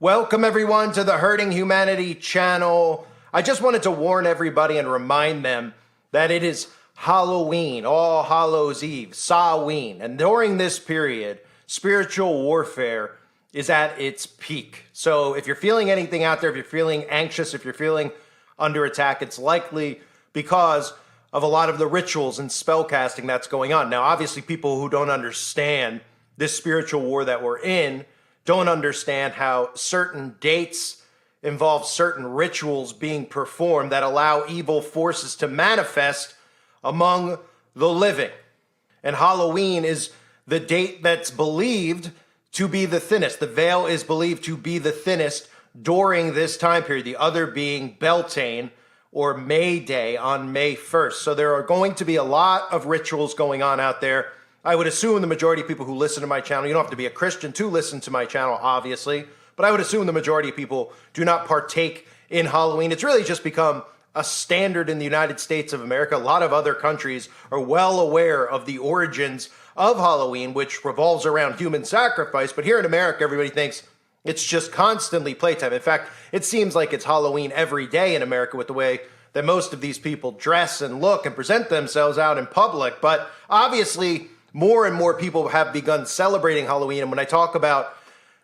Welcome everyone to the Hurting Humanity channel. I just wanted to warn everybody and remind them that it is Halloween, All Hallows Eve, Samhain, and during this period, spiritual warfare is at its peak. So if you're feeling anything out there, if you're feeling anxious, if you're feeling under attack, it's likely because of a lot of the rituals and spell casting that's going on. Now, obviously, people who don't understand this spiritual war that we're in don't understand how certain dates involve certain rituals being performed that allow evil forces to manifest among the living. And Halloween is the date that's believed to be the thinnest. The veil is believed to be the thinnest during this time period, the other being Beltane or May Day on May 1st. So there are going to be a lot of rituals going on out there. I would assume the majority of people who listen to my channel, you don't have to be a Christian to listen to my channel, obviously, but I would assume the majority of people do not partake in Halloween. It's really just become a standard in the United States of America. A lot of other countries are well aware of the origins of Halloween, which revolves around human sacrifice. But here in America, everybody thinks it's just constantly playtime. In fact, it seems like it's Halloween every day in America with the way that most of these people dress and look and present themselves out in public. But obviously, more and more people have begun celebrating Halloween. And when I talk about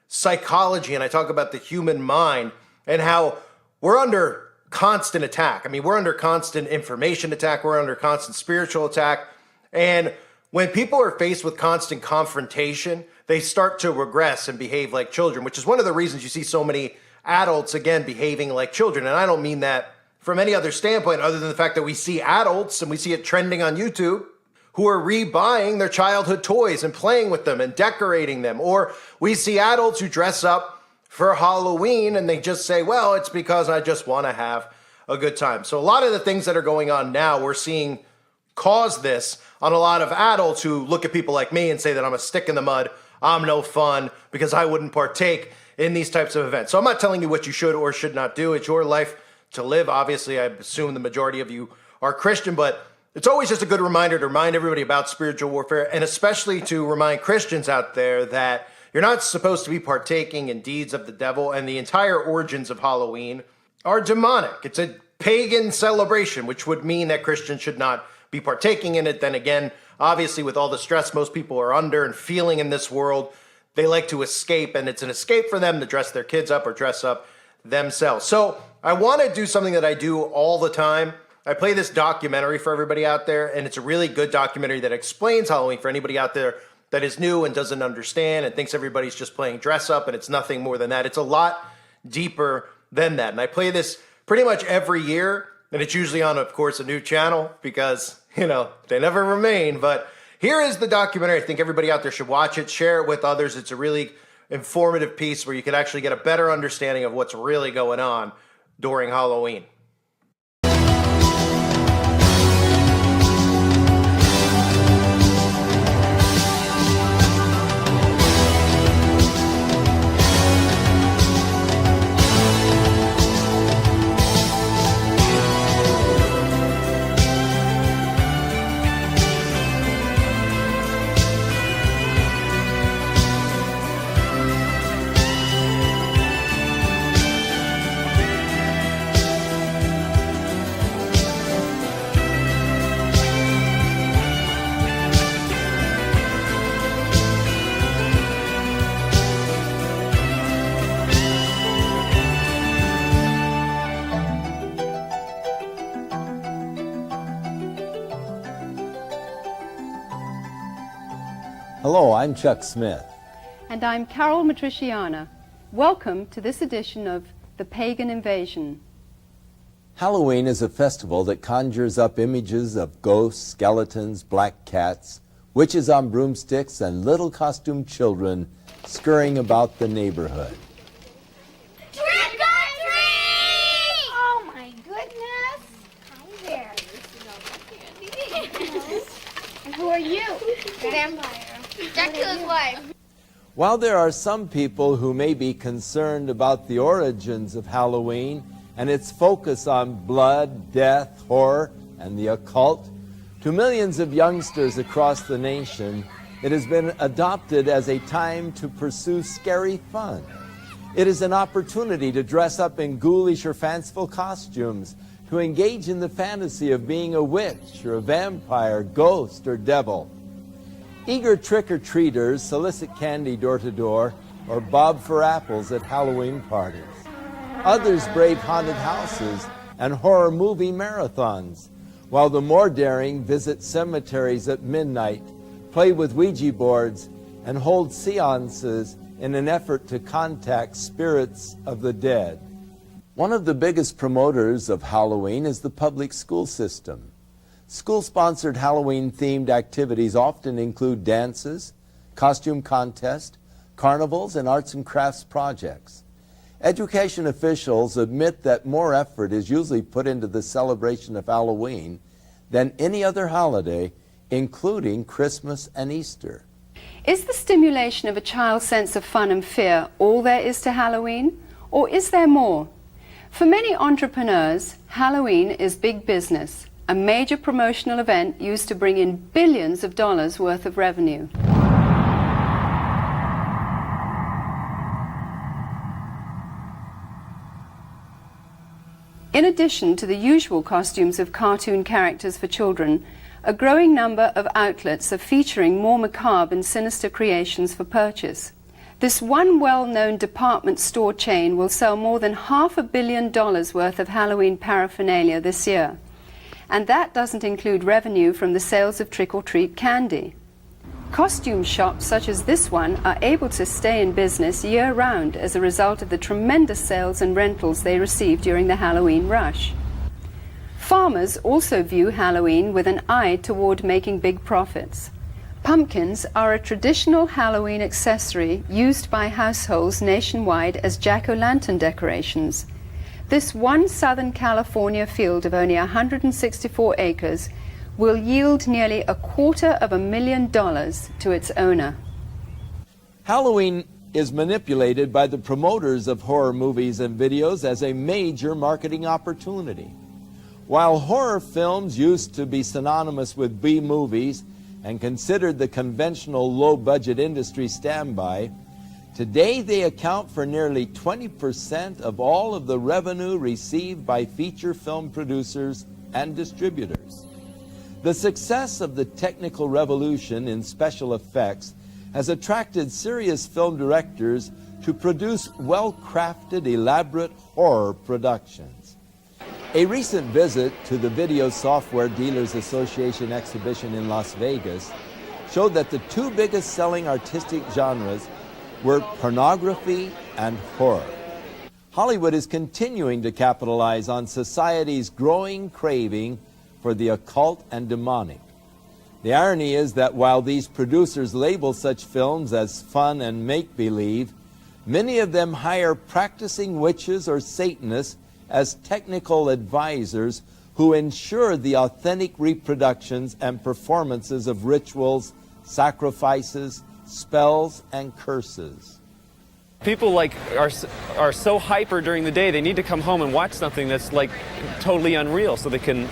psychology and I talk about the human mind and how we're under constant attack. I mean, we're under constant information attack. We're under constant spiritual attack. And when people are faced with constant confrontation, they start to regress and behave like children, which is one of the reasons you see so many adults, again, behaving like children. And I don't mean that from any other standpoint other than the fact that we see adults, and we see it trending on YouTube, who are rebuying their childhood toys and playing with them and decorating them. Or we see adults who dress up for Halloween and they just say, well, it's because I just want to have a good time. So a lot of the things that are going on now, we're seeing cause this on a lot of adults who look at people like me and say that I'm a stick in the mud, I'm no fun, because I wouldn't partake in these types of events. So I'm not telling you what you should or should not do. It's your life to live. Obviously, I assume the majority of you are Christian, but it's always just a good reminder to remind everybody about spiritual warfare, and especially to remind Christians out there that you're not supposed to be partaking in deeds of the devil, and the entire origins of Halloween are demonic. It's a pagan celebration, which would mean that Christians should not be partaking in it. Then again, obviously with all the stress most people are under and feeling in this world, they like to escape, and it's an escape for them to dress their kids up or dress up themselves. So I want to do something that I do all the time. I play this documentary for everybody out there, and it's a really good documentary that explains Halloween for anybody out there that is new and doesn't understand and thinks everybody's just playing dress up, and it's nothing more than that. It's a lot deeper than that. And I play this pretty much every year, and it's usually on, of course, a new channel because, you know, they never remain. But here is the documentary. I think everybody out there should watch it, share it with others. It's a really informative piece where you can actually get a better understanding of what's really going on during Halloween. Hello, I'm Chuck Smith. And I'm Carol Matriciana. Welcome to this edition of The Pagan Invasion. Halloween is a festival that conjures up images of ghosts, skeletons, black cats, witches on broomsticks, and little costumed children scurrying about the neighborhood. Trick or treat! Oh my goodness! Hi there. This is all my candy. And who are you? Vampire. Dracula's wife. While there are some people who may be concerned about the origins of Halloween and its focus on blood, death, horror, and the occult, to millions of youngsters across the nation, it has been adopted as a time to pursue scary fun. It is an opportunity to dress up in ghoulish or fanciful costumes, to engage in the fantasy of being a witch or a vampire, ghost or devil. Eager trick-or-treaters solicit candy door to door or bob for apples at Halloween parties. Others brave haunted houses and horror movie marathons, while the more daring visit cemeteries at midnight, play with Ouija boards, and hold seances in an effort to contact spirits of the dead. One of the biggest promoters of Halloween is the public school system. School-sponsored Halloween-themed activities often include dances, costume contests, carnivals, and arts and crafts projects. Education officials admit that more effort is usually put into the celebration of Halloween than any other holiday, including Christmas and Easter. Is the stimulation of a child's sense of fun and fear all there is to Halloween? Or is there more? For many entrepreneurs, Halloween is big business, a major promotional event used to bring in billions of dollars worth of revenue. In addition to the usual costumes of cartoon characters for children, a growing number of outlets are featuring more macabre and sinister creations for purchase. This one well-known department store chain will sell more than $500 million worth of Halloween paraphernalia this year. And that doesn't include revenue from the sales of trick-or-treat candy. Costume shops such as this one are able to stay in business year-round as a result of the tremendous sales and rentals they receive during the Halloween rush. Farmers also view Halloween with an eye toward making big profits. Pumpkins are a traditional Halloween accessory used by households nationwide as jack-o'-lantern decorations. This one Southern California field of only 164 acres will yield nearly $250,000 to its owner. Halloween is manipulated by the promoters of horror movies and videos as a major marketing opportunity. While horror films used to be synonymous with B-movies and considered the conventional low-budget industry standby, today they account for nearly 20% of all of the revenue received by feature film producers and distributors. The success of the technical revolution in special effects has attracted serious film directors to produce well-crafted, elaborate horror productions. A recent visit to the Video Software Dealers Association exhibition in Las Vegas showed that the two biggest selling artistic genres were pornography and horror. Hollywood is continuing to capitalize on society's growing craving for the occult and demonic. The irony is that while these producers label such films as fun and make-believe, many of them hire practicing witches or Satanists as technical advisors who ensure the authentic reproductions and performances of rituals, sacrifices, spells, and curses. People are so hyper during the day, they need to come home and watch something that's totally unreal so they can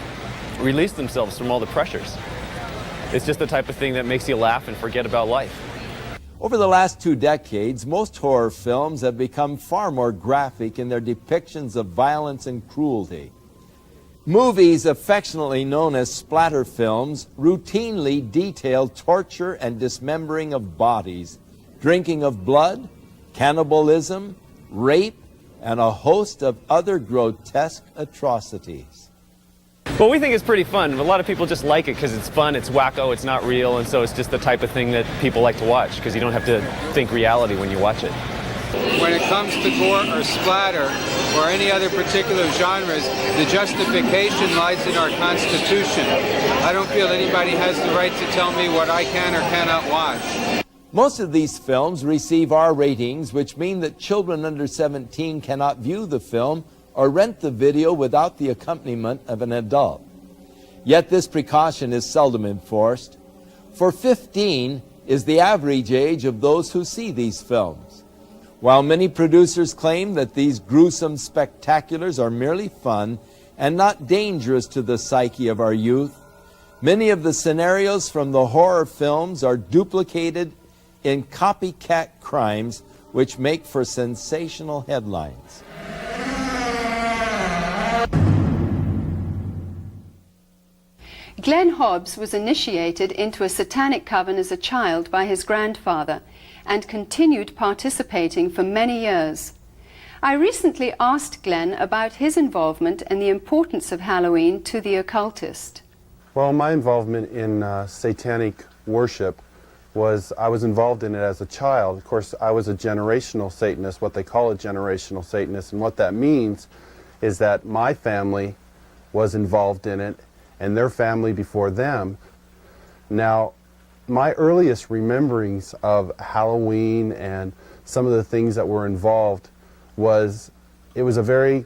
release themselves from all the pressures. It's just the type of thing that makes you laugh and forget about life. Over the last 2 decades, most horror films have become far more graphic in their depictions of violence and cruelty. Movies affectionately known as splatter films routinely detail torture and dismembering of bodies, drinking of blood, cannibalism, rape, and a host of other grotesque atrocities. Well, we think it's pretty fun. A lot of people just like it because it's fun, it's wacko, it's not real, and so it's just the type of thing that people like to watch because you don't have to think reality when you watch it. When it comes to gore or splatter or any other particular genres, the justification lies in our Constitution. I don't feel anybody has the right to tell me what I can or cannot watch. Most of these films receive R ratings, which mean that children under 17 cannot view the film or rent the video without the accompaniment of an adult. Yet this precaution is seldom enforced, for 15 is the average age of those who see these films. While many producers claim that these gruesome spectaculars are merely fun and not dangerous to the psyche of our youth, many of the scenarios from the horror films are duplicated in copycat crimes which make for sensational headlines. Glenn Hobbs was initiated into a Satanic coven as a child by his grandfather and continued participating for many years. I recently asked Glenn about his involvement and the importance of Halloween to the occultist. Well, my involvement in Satanic worship was, I was involved in it as a child. Of course, I was a generational Satanist, what they call a generational Satanist, and what that means is that my family was involved in it and their family before them. Now, my earliest rememberings of Halloween and some of the things that were involved was, it was a very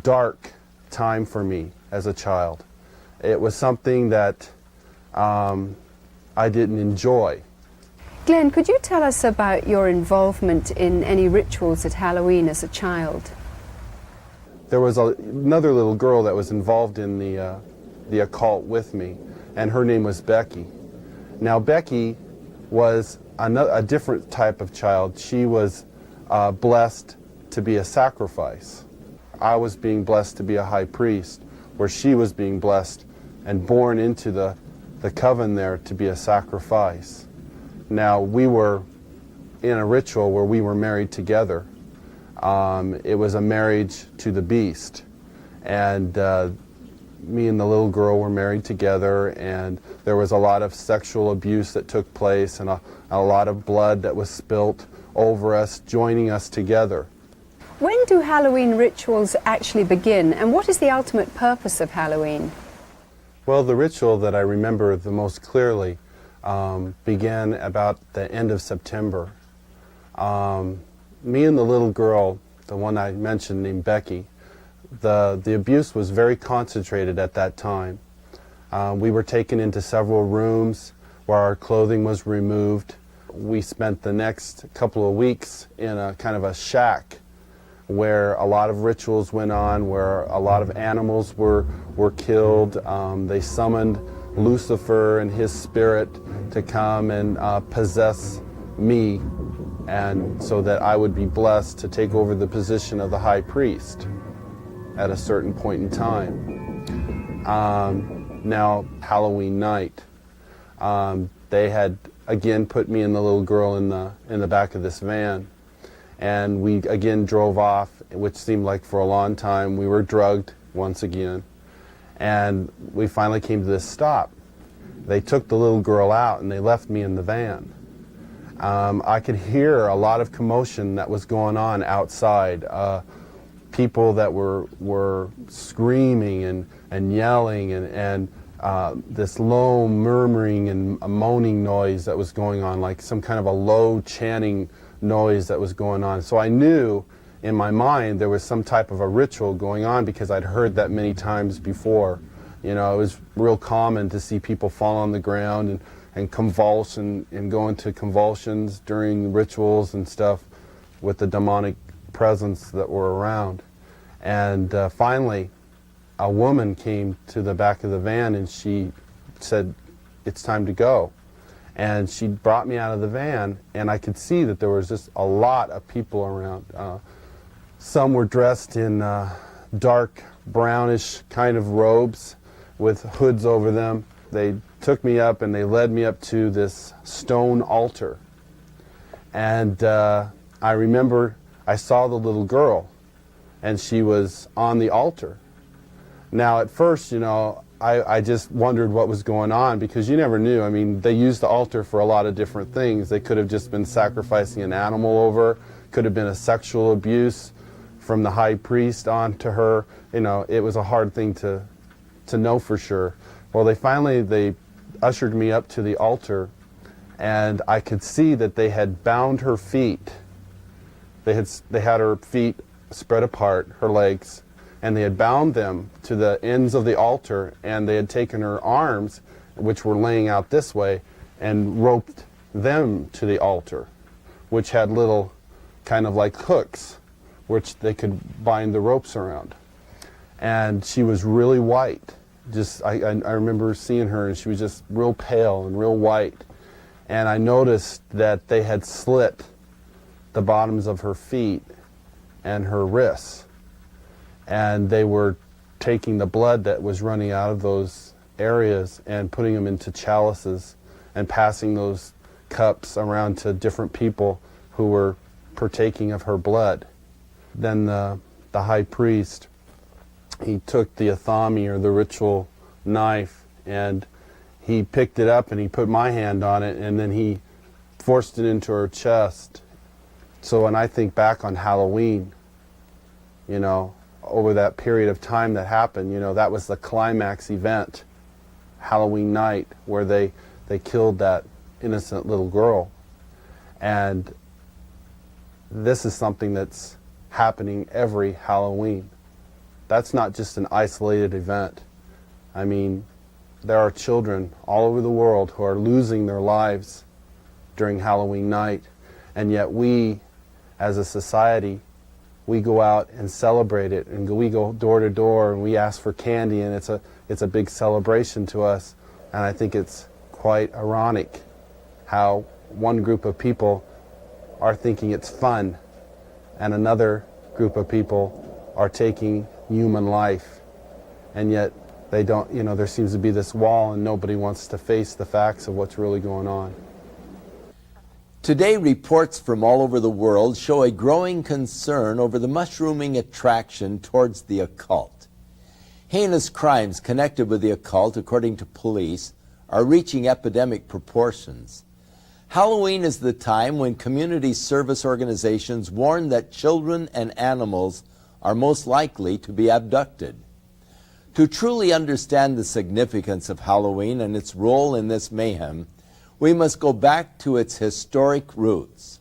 dark time for me as a child. It was something that I didn't enjoy. Glenn, could you tell us about your involvement in any rituals at Halloween as a child? There was another little girl that was involved in the occult with me, and her name was Becky. Now, Becky was a different type of child. She was blessed to be a sacrifice. I was being blessed to be a high priest, where she was being blessed and born into the coven there to be a sacrifice. Now, we were in a ritual where we were married together. It was a marriage to the beast, and me and the little girl were married together, and there was a lot of sexual abuse that took place, and a lot of blood that was spilt over us, joining us together. When do Halloween rituals actually begin, and what is the ultimate purpose of Halloween? Well, the ritual that I remember the most clearly began about the end of September. Me and the little girl, the one I mentioned named Becky, the abuse was very concentrated at that time. We were taken into several rooms where our clothing was removed. We spent the next couple of weeks in a kind of a shack where a lot of rituals went on, where a lot of animals were killed. They summoned Lucifer and his spirit to come and possess me, and so that I would be blessed to take over the position of the high priest at a certain point in time. Now, Halloween night, they had again put me and the little girl in the back of this van, and we again drove off, which seemed like for a long time. We were drugged once again, and we finally came to this stop. They took the little girl out and they left me in the van. I could hear a lot of commotion that was going on outside. People that were screaming and yelling, and this low murmuring and a moaning noise that was going on, like some kind of a low chanting noise that was going on. So I knew in my mind there was some type of a ritual going on, because I'd heard that many times before. You know, it was real common to see people fall on the ground and convulse and go into convulsions during rituals and stuff with the demonic presence that were around. And finally, a woman came to the back of the van and she said, "It's time to go." And she brought me out of the van, and I could see that there was just a lot of people around. Some were dressed in dark brownish kind of robes with hoods over them. They took me up and they led me up to this stone altar. And I remember I saw the little girl, and she was on the altar. Now, at first, you know, I just wondered what was going on, because you never knew. I mean, they used the altar for a lot of different things. They could have just been sacrificing an animal over, could have been a sexual abuse from the high priest onto her. You know, it was a hard thing to know for sure. Well, they ushered me up to the altar, and I could see that they had bound her feet. They had her feet spread apart, her legs, and they had bound them to the ends of the altar, and they had taken her arms, which were laying out this way, and roped them to the altar, which had little kind of like hooks, which they could bind the ropes around. And she was really white. I remember seeing her, and she was just real pale and real white. And I noticed that they had slit the bottoms of her feet and her wrists. And they were taking the blood that was running out of those areas and putting them into chalices and passing those cups around to different people who were partaking of her blood. Then the high priest, he took the athami, or the ritual knife, and he picked it up and he put my hand on it, and then he forced it into her chest. So when I think back on Halloween, you know, over that period of time that happened, you know, that was the climax event, Halloween night, where they killed that innocent little girl. And this is something that's happening every Halloween. That's not just an isolated event. I mean, there are children all over the world who are losing their lives during Halloween night, and yet we, as a society, we go out and celebrate it, and we go door to door and we ask for candy, and it's a big celebration to us. And I think it's quite ironic how one group of people are thinking it's fun and another group of people are taking human life, and yet they don't, you know, there seems to be this wall and nobody wants to face the facts of what's really going on. Today, reports from all over the world show a growing concern over the mushrooming attraction towards the occult. Heinous crimes connected with the occult, according to police, are reaching epidemic proportions. Halloween is the time when community service organizations warn that children and animals are most likely to be abducted. To truly understand the significance of Halloween and its role in this mayhem, we must go back to its historic roots.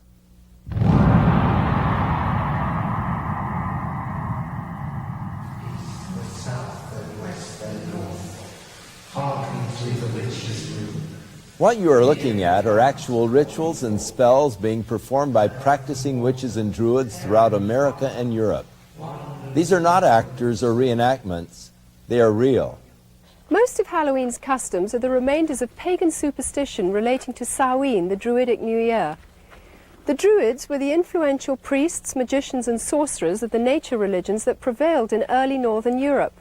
What you are looking at are actual rituals and spells being performed by practicing witches and druids throughout America and Europe. These are not actors or reenactments. They are real. Most of Halloween's customs are the remainders of pagan superstition relating to Samhain, the Druidic New Year. The Druids were the influential priests, magicians and sorcerers of the nature religions that prevailed in early northern Europe.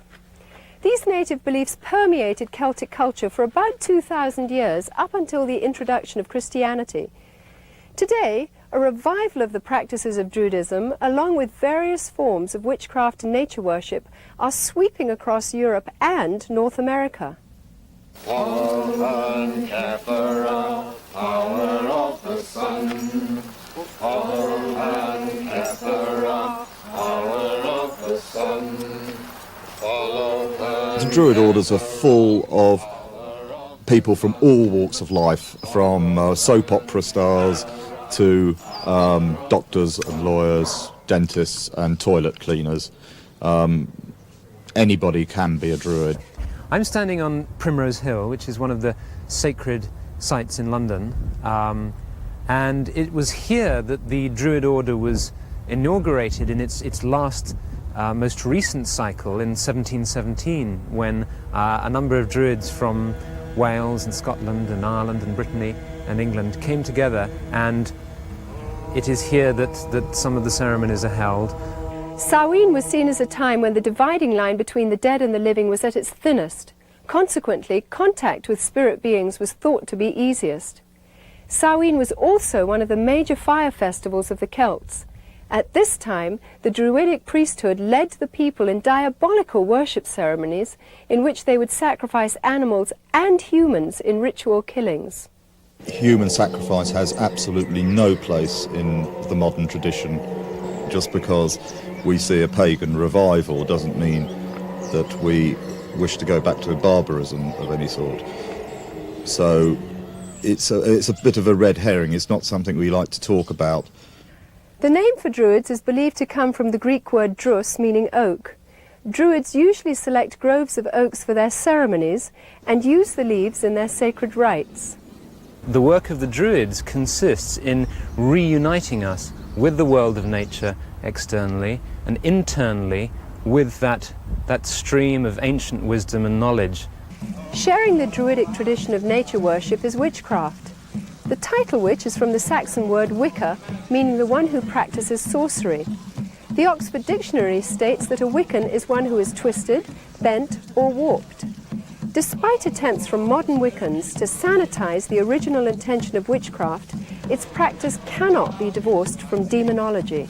These native beliefs permeated Celtic culture for about 2,000 years, up until the introduction of Christianity. Today, a revival of the practices of Druidism, along with various forms of witchcraft and nature worship, are sweeping across Europe and North America. Power of the sun. Power of the sun. The Druid orders are full of people from all walks of life, from soap opera stars to doctors and lawyers, dentists and toilet cleaners. Anybody can be a Druid. I'm standing on Primrose Hill, which is one of the sacred sites in London, and it was here that the Druid order was inaugurated in its last most recent cycle in 1717, when a number of Druids from Wales and Scotland and Ireland and Brittany and England came together, and it is here that some of the ceremonies are held. Samhain was seen as a time when the dividing line between the dead and the living was at its thinnest. Consequently, contact with spirit beings was thought to be easiest. Samhain was also one of the major fire festivals of the Celts. At this time, the Druidic priesthood led the people in diabolical worship ceremonies in which they would sacrifice animals and humans in ritual killings. Human sacrifice has absolutely no place in the modern tradition. Just because we see a pagan revival doesn't mean that we wish to go back to barbarism of any sort. So it's a bit of a red herring. It's not something we like to talk about. The name for Druids is believed to come from the Greek word drus, meaning oak. Druids usually select groves of oaks for their ceremonies and use the leaves in their sacred rites. The work of the Druids consists in reuniting us with the world of nature externally, and internally with that stream of ancient wisdom and knowledge. Sharing the Druidic tradition of nature worship is witchcraft. The title witch is from the Saxon word Wicca, meaning the one who practices sorcery. The Oxford Dictionary states that a Wiccan is one who is twisted, bent or warped. Despite attempts from modern Wiccans to sanitize the original intention of witchcraft, its practice cannot be divorced from demonology.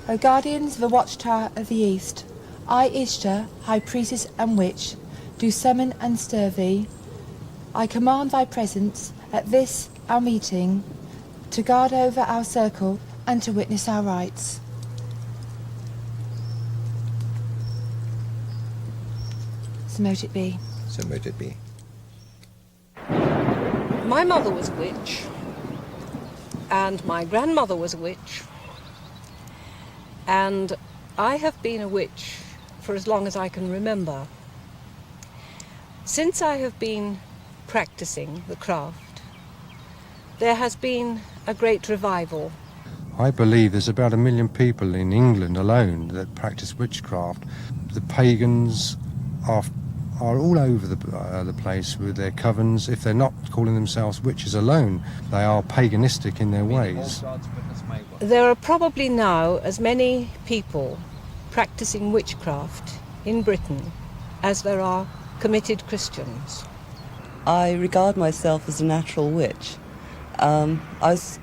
O guardians of the watchtower of the east, I, Ishtar, high priestess and witch, do summon and stir thee. I command thy presence at this our meeting, to guard over our circle and to witness our rites. So mote it be. So mote it be. My mother was a witch, and my grandmother was a witch, and I have been a witch for as long as I can remember. Since I have been practicing the craft, there has been a great revival. I believe there's about 1 million people in England alone that practice witchcraft. The pagans are all over the place with their covens. If they're not calling themselves witches alone, they are paganistic in their ways. There are probably now as many people practicing witchcraft in Britain as there are committed Christians. I regard myself as a natural witch. I was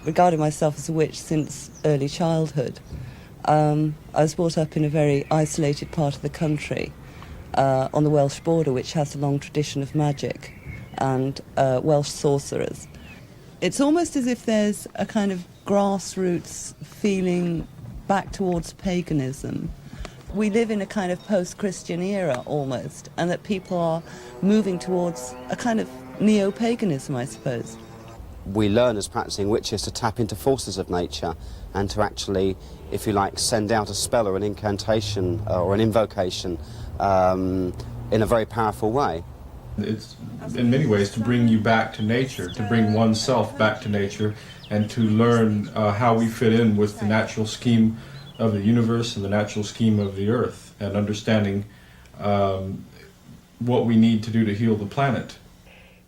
regarding myself as a witch since early childhood. I was brought up in a very isolated part of the country, on the Welsh border, which has a long tradition of magic and Welsh sorcerers. It's almost as if there's a kind of grassroots feeling back towards paganism. We live in a kind of post-Christian era almost, and that people are moving towards a kind of neo-paganism, I suppose. We learn as practicing witches to tap into forces of nature and to actually, if you like, send out a spell or an incantation or an invocation in a very powerful way. It's in many ways to bring you back to nature, to bring oneself back to nature, and to learn how we fit in with the natural scheme of the universe and the natural scheme of the earth, and understanding what we need to do to heal the planet.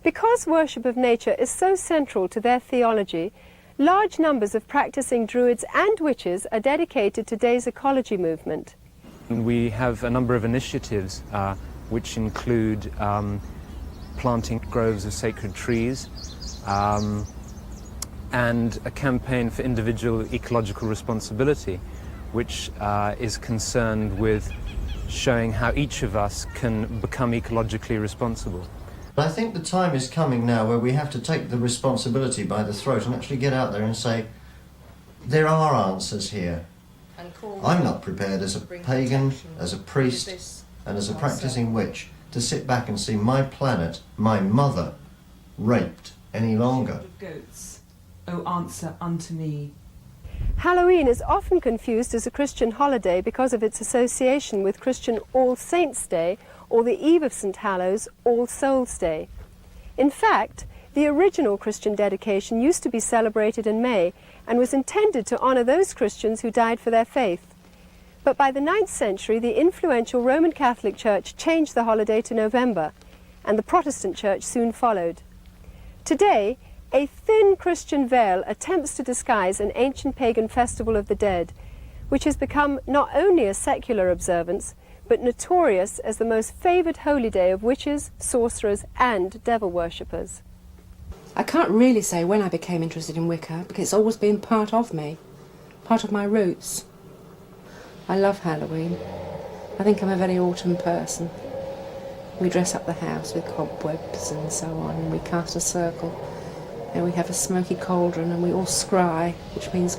Because worship of nature is so central to their theology, large numbers of practicing druids and witches are dedicated to today's ecology movement. We have a number of initiatives which include planting groves of sacred trees and a campaign for individual ecological responsibility, which is concerned with showing how each of us can become ecologically responsible. I think the time is coming now where we have to take the responsibility by the throat and actually get out there and say, there are answers here. I'm not prepared as a pagan, as a priest, and as a practicing witch to sit back and see my planet, my mother, raped any longer. Goats, O answer unto me. Halloween is often confused as a Christian holiday because of its association with Christian All Saints' Day or the Eve of St. Hallows, All Souls' Day. In fact, the original Christian dedication used to be celebrated in May and was intended to honour those Christians who died for their faith. But by the 9th century, the influential Roman Catholic Church changed the holiday to November, and the Protestant Church soon followed. Today, a thin Christian veil attempts to disguise an ancient pagan festival of the dead, which has become not only a secular observance, but notorious as the most favoured holy day of witches, sorcerers and devil worshippers. I can't really say when I became interested in Wicca, because it's always been part of me, part of my roots. I love Halloween. I think I'm a very autumn person. We dress up the house with cobwebs and so on, and we cast a circle, and we have a smoky cauldron, and we all scry, which means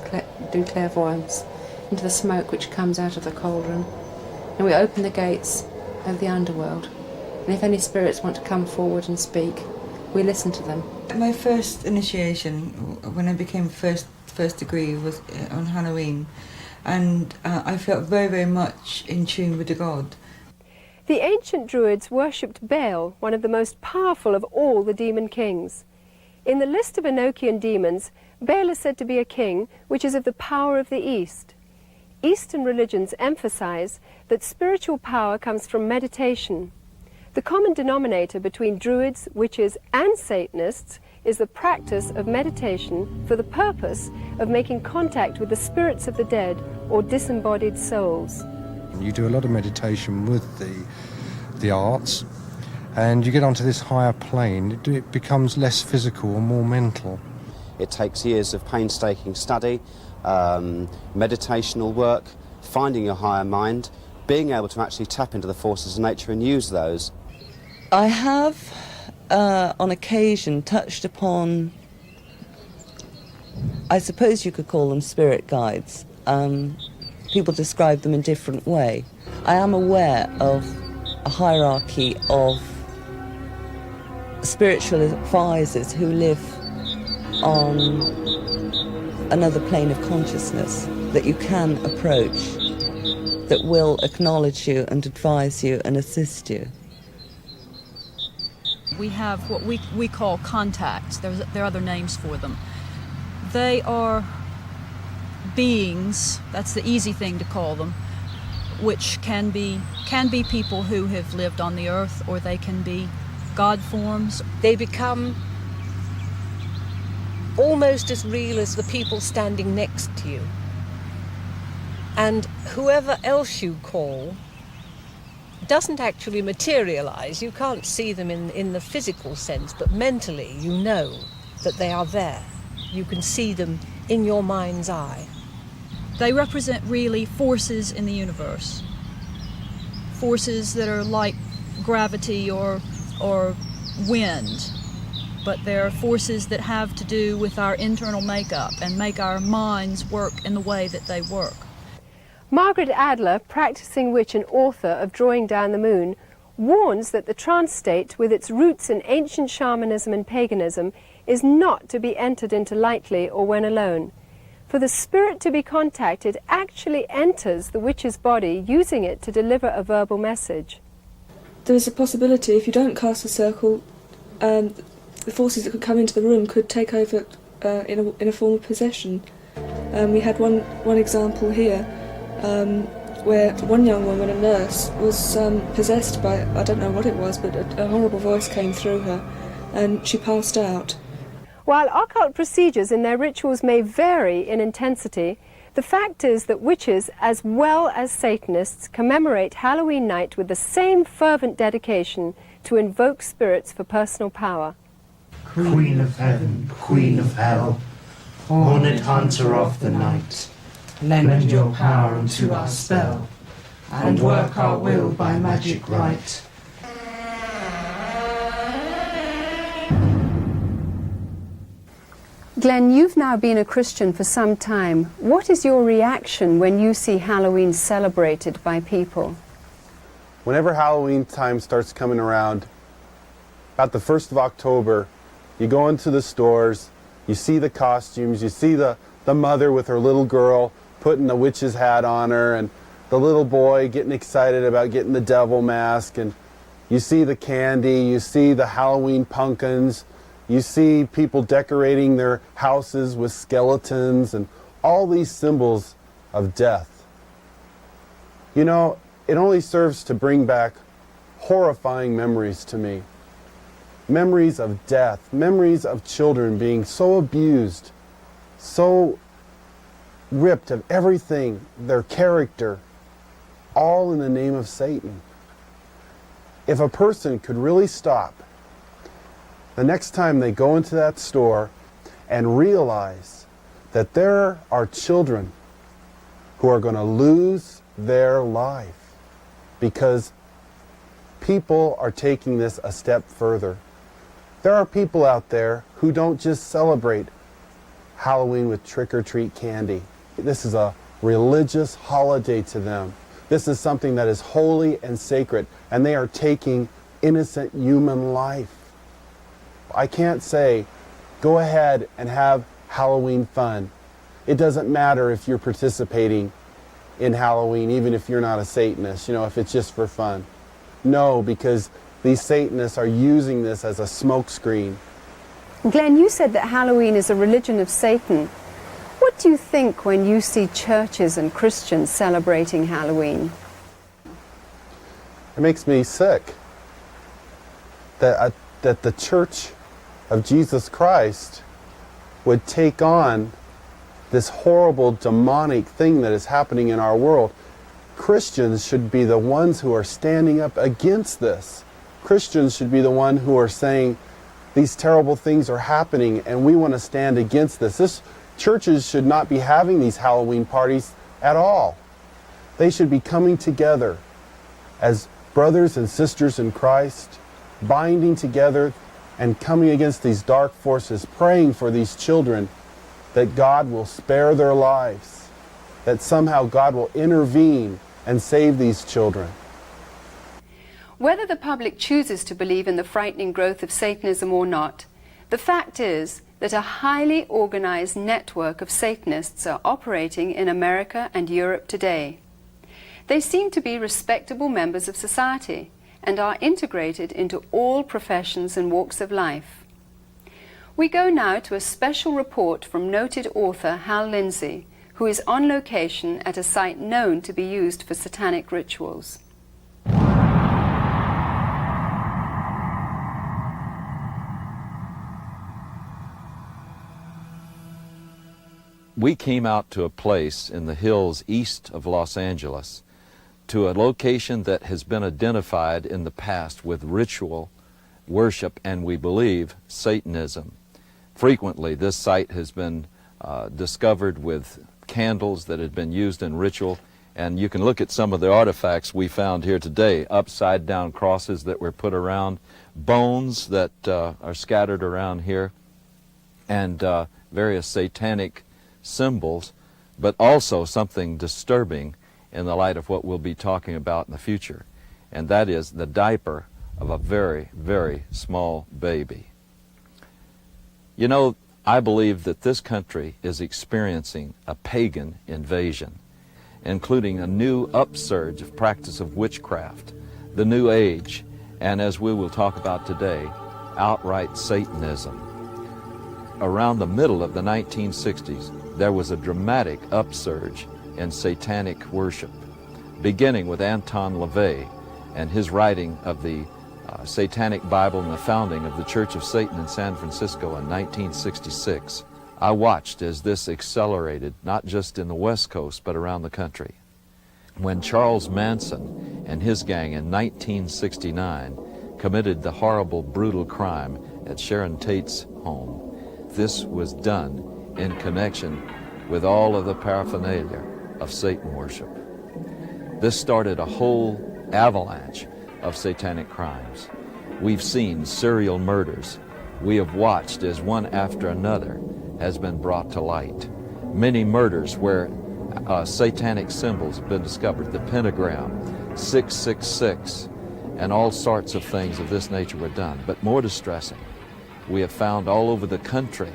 do clairvoyance, into the smoke which comes out of the cauldron. And we open the gates of the underworld, and if any spirits want to come forward and speak, we listen to them. My first initiation, when I became first degree, was on Halloween, and I felt very, very much in tune with the god. The ancient Druids worshipped Baal, one of the most powerful of all the demon kings. In the list of Enochian demons, Baal is said to be a king which is of the power of the East. Eastern religions emphasize that spiritual power comes from meditation. The common denominator between Druids, witches and Satanists is the practice of meditation for the purpose of making contact with the spirits of the dead or disembodied souls. You do a lot of meditation with the arts, and you get onto this higher plane. It becomes less physical and more mental. It takes years of painstaking study, meditational work, finding your higher mind, being able to actually tap into the forces of nature and use those. I have, on occasion, touched upon, I suppose you could call them spirit guides. People describe them in a different way. I am aware of a hierarchy of spiritual advisors who live on another plane of consciousness that you can approach, that will acknowledge you and advise you and assist you. We have what we call contacts. There are other names for them. They are beings, that's the easy thing to call them, which can be people who have lived on the earth, or they can be God forms. They become almost as real as the people standing next to you. And whoever else you call doesn't actually materialize. You can't see them in the physical sense, but mentally you know that they are there. You can see them in your mind's eye. They represent really forces in the universe. Forces that are like gravity or wind, but they're forces that have to do with our internal makeup and make our minds work in the way that they work. Margaret Adler, practicing witch and author of Drawing Down the Moon, warns that the trance state, with its roots in ancient shamanism and paganism, is not to be entered into lightly or when alone. For the spirit to be contacted actually enters the witch's body, using it to deliver a verbal message. There is a possibility, if you don't cast a circle, the forces that could come into the room could take over in a form of possession. We had one example here, where one young woman, a nurse, was possessed by, I don't know what it was, but a horrible voice came through her and she passed out. While occult procedures in their rituals may vary in intensity, the fact is that witches, as well as Satanists, commemorate Halloween night with the same fervent dedication to invoke spirits for personal power. Queen of heaven, queen of hell, horned hunter of the night, lend your power unto our spell, and work our will by magic right. Glenn, you've now been a Christian for some time. What is your reaction when you see Halloween celebrated by people? Whenever Halloween time starts coming around, about the 1st of October, you go into the stores, you see the costumes, you see the mother with her little girl putting the witch's hat on her, and the little boy getting excited about getting the devil mask, and you see the candy, you see the Halloween pumpkins, you see people decorating their houses with skeletons and all these symbols of death. You know, it only serves to bring back horrifying memories to me. Memories of death, memories of children being so abused, so ripped of everything, their character, all in the name of Satan. If a person could really stop the next time they go into that store and realize that there are children who are going to lose their life because people are taking this a step further. There are people out there who don't just celebrate Halloween with trick-or-treat candy. This is a religious holiday to them. This is something that is holy and sacred, and they are taking innocent human life. I can't say, go ahead and have Halloween fun. It doesn't matter if you're participating in Halloween, even if you're not a Satanist, you know, if it's just for fun. No, because these Satanists are using this as a smokescreen. Glenn, you said that Halloween is a religion of Satan. What do you think when you see churches and Christians celebrating Halloween? It makes me sick that the church of Jesus Christ would take on this horrible demonic thing that is happening in our world. Christians should be the ones who are standing up against this. Christians should be the one who are saying these terrible things are happening and we want to stand against this. Churches should not be having these Halloween parties at all. They should be coming together as brothers and sisters in Christ, binding together and coming against these dark forces, praying for these children that God will spare their lives, that somehow God will intervene and save these children. Whether the public chooses to believe in the frightening growth of Satanism or not, the fact is that a highly organized network of Satanists are operating in America and Europe today. They seem to be respectable members of society and are integrated into all professions and walks of life. We go now to a special report from noted author Hal Lindsey, who is on location at a site known to be used for satanic rituals. We came out to a place in the hills east of Los Angeles, to a location that has been identified in the past with ritual worship and, we believe, Satanism. Frequently, this site has been discovered with candles that had been used in ritual, and you can look at some of the artifacts we found here today: upside down crosses that were put around, bones that are scattered around here, and various satanic symbols, but also something disturbing in the light of what we'll be talking about in the future, and that is the diaper of a very, very small baby. You know, I believe that this country is experiencing a pagan invasion, including a new upsurge of practice of witchcraft, the New Age, and as we will talk about today, outright Satanism. Around the middle of the 1960s, there was a dramatic upsurge in satanic worship, beginning with Anton LaVey and his writing of the Satanic Bible and the founding of the Church of Satan in San Francisco in 1966. I watched as this accelerated, not just in the West Coast, but around the country. When Charles Manson and his gang in 1969 committed the horrible, brutal crime at Sharon Tate's home, this was done in connection with all of the paraphernalia of Satan worship. This started a whole avalanche of satanic crimes. We've seen serial murders. We have watched as one after another has been brought to light. Many murders where satanic symbols have been discovered, the pentagram, 666, and all sorts of things of this nature were done. But more distressing, we have found all over the country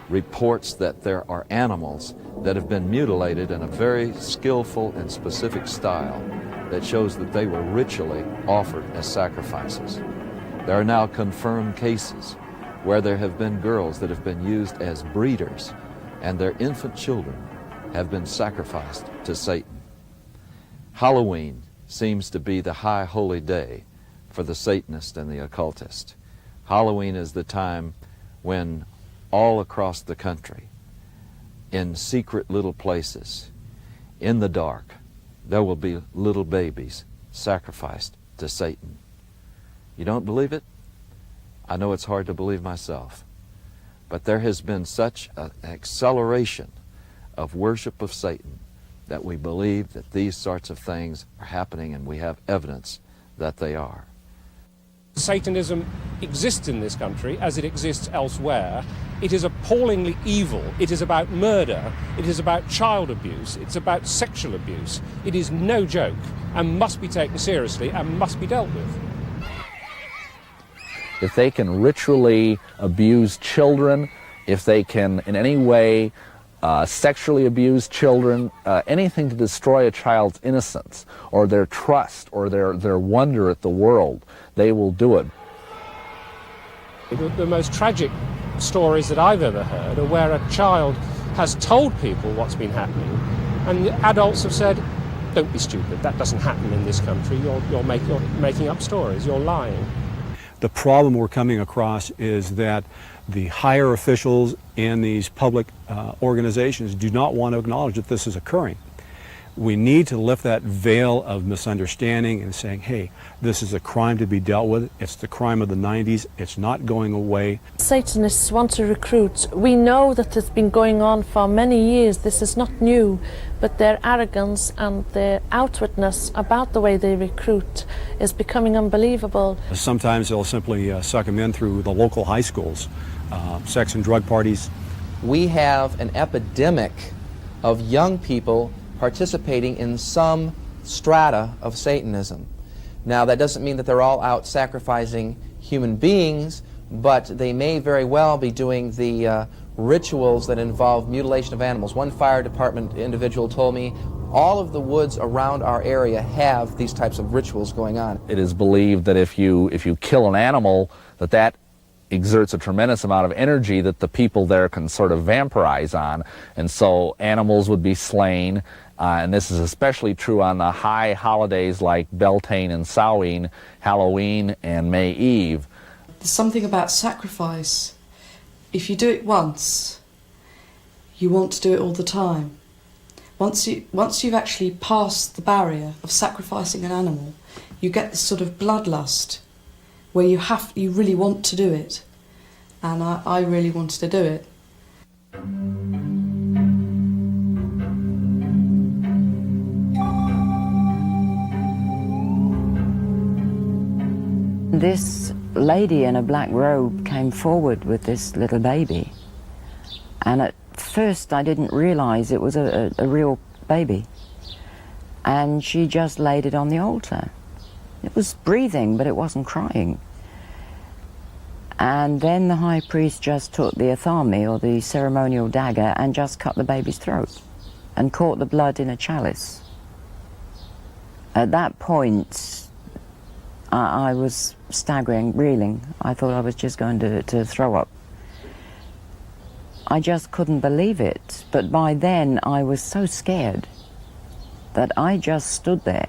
reports that there are animals that have been mutilated in a very skillful and specific style that shows that they were ritually offered as sacrifices. There are now confirmed cases where there have been girls that have been used as breeders and their infant children have been sacrificed to Satan. Halloween seems to be the high holy day for the Satanist and the occultist. Halloween is the time when all across the country, in secret little places, in the dark, there will be little babies sacrificed to Satan. You don't believe it? I know it's hard to believe myself. But there has been such an acceleration of worship of Satan that we believe that these sorts of things are happening, and we have evidence that they are. Satanism exists in this country as it exists elsewhere. It is appallingly evil. It is about murder. It is about child abuse. It's about sexual abuse. It is no joke and must be taken seriously and must be dealt with. If they can ritually abuse children, if they can in any way sexually abuse children, anything to destroy a child's innocence or their trust or their wonder at the world, they will do it. The most tragic stories that I've ever heard are where a child has told people what's been happening, and the adults have said, "Don't be stupid, that doesn't happen in this country, you're making up stories, you're lying." The problem we're coming across is that the higher officials in these public organizations do not want to acknowledge that this is occurring. We need to lift that veil of misunderstanding and saying, hey, this is a crime to be dealt with. It's the crime of the 90s. It's not going away. Satanists want to recruit. We know that it's been going on for many years. This is not new, but their arrogance and their outwardness about the way they recruit is becoming unbelievable. Sometimes they'll simply suck them in through the local high schools, sex and drug parties. We have an epidemic of young people participating in some strata of Satanism. Now, that doesn't mean that they're all out sacrificing human beings, but they may very well be doing the rituals that involve mutilation of animals. One fire department individual told me all of the woods around our area have these types of rituals going on. It is believed that if you kill an animal, that exerts a tremendous amount of energy that the people there can sort of vampirize on, and so animals would be slain. And this is especially true on the high holidays like Beltane and Samhain, Halloween and May Eve. There's something about sacrifice. If you do it once, you want to do it all the time. Once you've actually passed the barrier of sacrificing an animal, you get this sort of bloodlust where you really want to do it. And I really wanted to do it. This lady in a black robe came forward with this little baby, and at first I didn't realize it was a real baby, and she just laid it on the altar. It was breathing, but it wasn't crying. And then the high priest just took the athame, or the ceremonial dagger, and just cut the baby's throat and caught the blood in a chalice. At that point I was staggering, reeling. I thought I was just going to throw up. I just couldn't believe it. But by then I was so scared that I just stood there.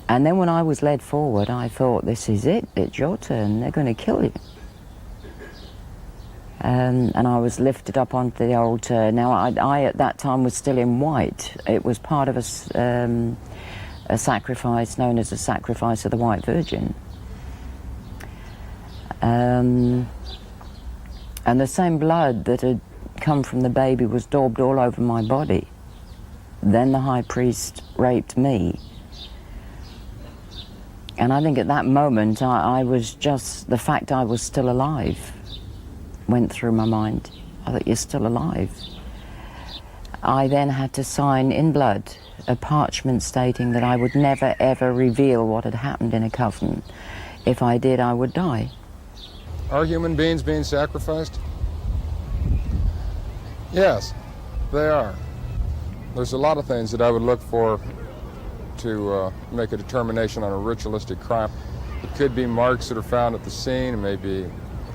And then when I was led forward, I thought, this is it. It's your turn. They're going to kill you. And I was lifted up onto the altar. Now, I at that time was still in white. It was part of a sacrifice known as the sacrifice of the White Virgin. And the same blood that had come from the baby was daubed all over my body. Then the high priest raped me. And I think at that moment I was just, the fact I was still alive went through my mind. I thought, you're still alive. I then had to sign in blood a parchment stating that I would never ever reveal what had happened in a coven. If I did, I would die. Are human beings being sacrificed? Yes, they are. There's a lot of things that I would look for to make a determination on a ritualistic crime. It could be marks that are found at the scene. It may be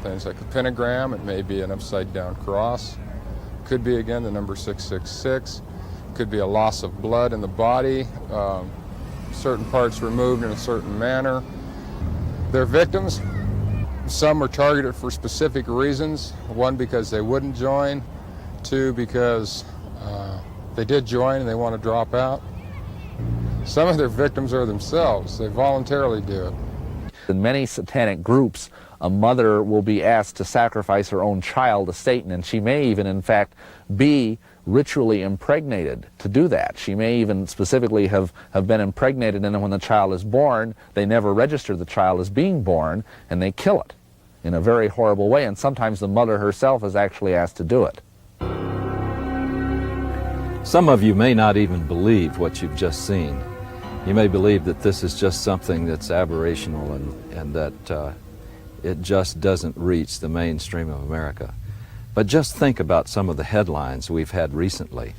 things like a pentagram. It may be an upside-down cross. It could be, again, the number 666. It could be a loss of blood in the body, certain parts removed in a certain manner. They're victims. Some are targeted for specific reasons. One, because they wouldn't join. Two, because they did join and they want to drop out. Some of their victims are themselves. They voluntarily do it. In many satanic groups, a mother will be asked to sacrifice her own child to Satan, and she may even, in fact, be ritually impregnated to do that. She may even specifically have been impregnated, and then when the child is born, they never register the child as being born, and they kill it in a very horrible way, and sometimes the mother herself is actually asked to do it. Some of you may not even believe what you've just seen. You may believe that this is just something that's aberrational and that it just doesn't reach the mainstream of America. But just think about some of the headlines we've had recently.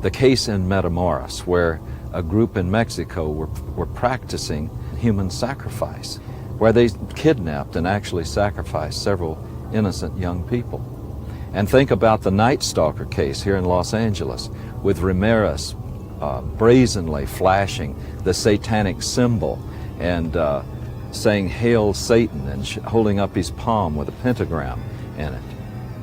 The case in Matamoros, where a group in Mexico were practicing human sacrifice, where they kidnapped and actually sacrificed several innocent young people. And think about the Night Stalker case here in Los Angeles, with Ramirez brazenly flashing the satanic symbol and saying, "Hail Satan," and holding up his palm with a pentagram in it.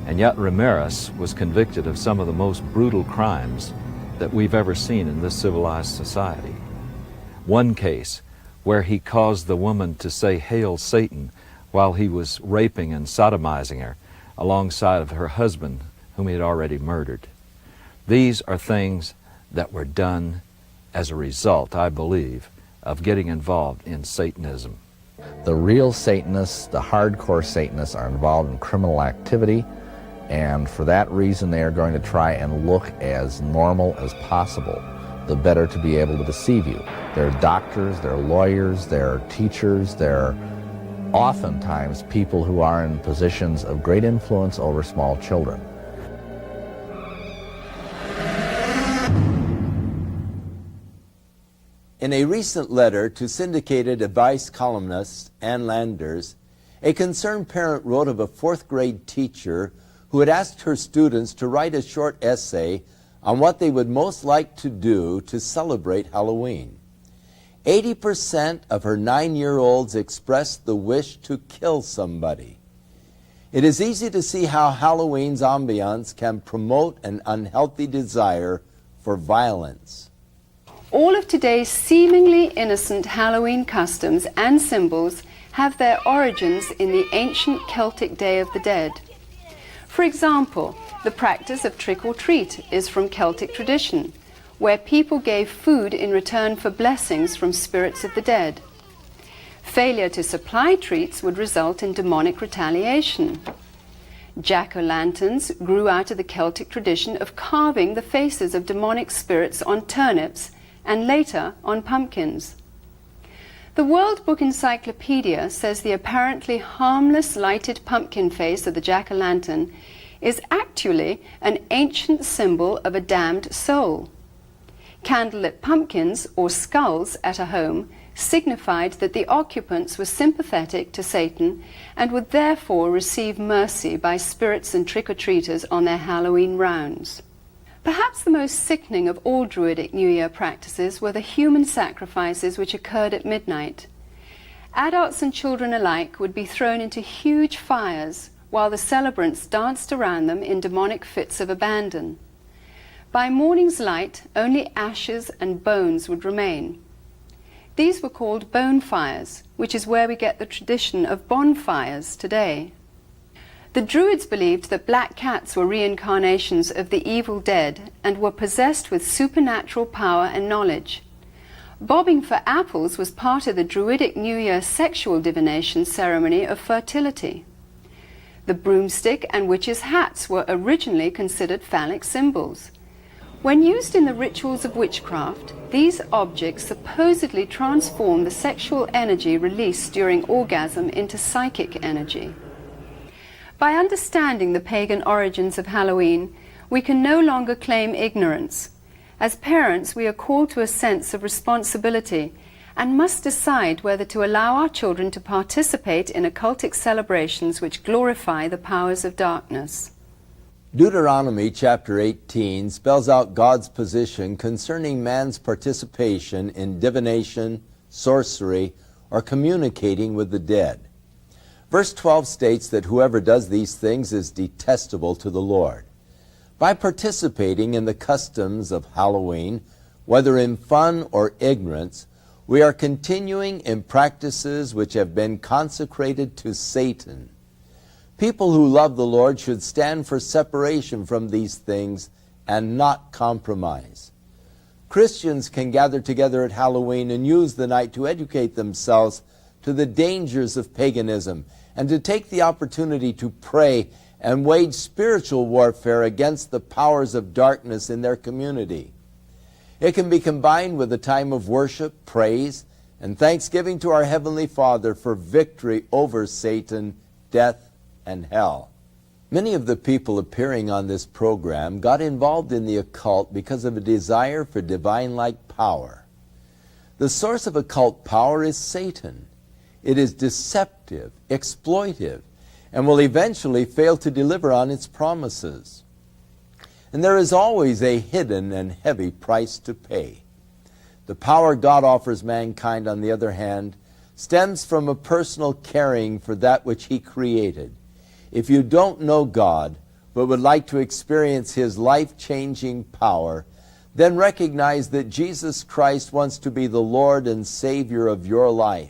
And yet Ramirez was convicted of some of the most brutal crimes that we've ever seen in this civilized society. One case where he caused the woman to say "Hail Satan" while he was raping and sodomizing her alongside of her husband, whom he had already murdered. These are things that were done as a result, I believe, of getting involved in Satanism. The real Satanists, the hardcore Satanists, are involved in criminal activity, and for that reason they are going to try and look as normal as possible, the better to be able to deceive you. They're doctors, they're lawyers, they're teachers, they're oftentimes people who are in positions of great influence over small children. In a recent letter to syndicated advice columnist Ann Landers, a concerned parent wrote of a fourth-grade teacher who had asked her students to write a short essay on what they would most like to do to celebrate Halloween. 80% of her 9-year-olds expressed the wish to kill somebody. It is easy to see how Halloween's ambiance can promote an unhealthy desire for violence. All of today's seemingly innocent Halloween customs and symbols have their origins in the ancient Celtic Day of the Dead. For example, the practice of trick-or-treat is from Celtic tradition, where people gave food in return for blessings from spirits of the dead. Failure to supply treats would result in demonic retaliation. Jack-o'-lanterns grew out of the Celtic tradition of carving the faces of demonic spirits on turnips and later on pumpkins. The World Book Encyclopedia says the apparently harmless lighted pumpkin face of the jack-o'-lantern is actually an ancient symbol of a damned soul. Candlelit pumpkins, or skulls, at a home signified that the occupants were sympathetic to Satan and would therefore receive mercy by spirits and trick-or-treaters on their Halloween rounds. Perhaps the most sickening of all Druidic New Year practices were the human sacrifices which occurred at midnight. Adults and children alike would be thrown into huge fires while the celebrants danced around them in demonic fits of abandon. By morning's light, only ashes and bones would remain. These were called bone fires, which is where we get the tradition of bonfires today. The Druids believed that black cats were reincarnations of the evil dead and were possessed with supernatural power and knowledge. Bobbing for apples was part of the Druidic New Year sexual divination ceremony of fertility. The broomstick and witches' hats were originally considered phallic symbols. When used in the rituals of witchcraft, these objects supposedly transform the sexual energy released during orgasm into psychic energy. By understanding the pagan origins of Halloween, we can no longer claim ignorance. As parents, we are called to a sense of responsibility and must decide whether to allow our children to participate in occultic celebrations which glorify the powers of darkness. Deuteronomy chapter 18 spells out God's position concerning man's participation in divination, sorcery, or communicating with the dead. Verse 12 states that whoever does these things is detestable to the Lord. By participating in the customs of Halloween, whether in fun or ignorance, we are continuing in practices which have been consecrated to Satan. People who love the Lord should stand for separation from these things and not compromise. Christians can gather together at Halloween and use the night to educate themselves to the dangers of paganism and to take the opportunity to pray and wage spiritual warfare against the powers of darkness in their community. It can be combined with a time of worship, praise, and thanksgiving to our Heavenly Father for victory over Satan, death, and hell. Many of the people appearing on this program got involved in the occult because of a desire for divine-like power. The source of occult power is Satan. It is deceptive, exploitive, and will eventually fail to deliver on its promises. And there is always a hidden and heavy price to pay. The power God offers mankind, on the other hand, stems from a personal caring for that which He created. If you don't know God, but would like to experience His life-changing power, then recognize that Jesus Christ wants to be the Lord and Savior of your life.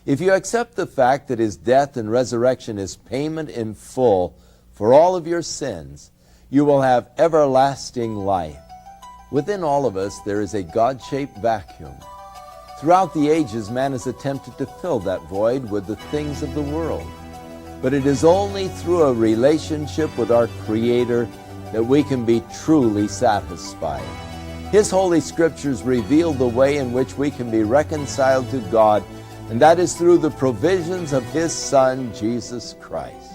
If you accept the fact that His death and resurrection is payment in full for all of your sins, you will have everlasting life. Within all of us, there is a God-shaped vacuum. Throughout the ages, man has attempted to fill that void with the things of the world. But it is only through a relationship with our Creator that we can be truly satisfied. His Holy Scriptures reveal the way in which we can be reconciled to God, and that is through the provisions of His Son, Jesus Christ.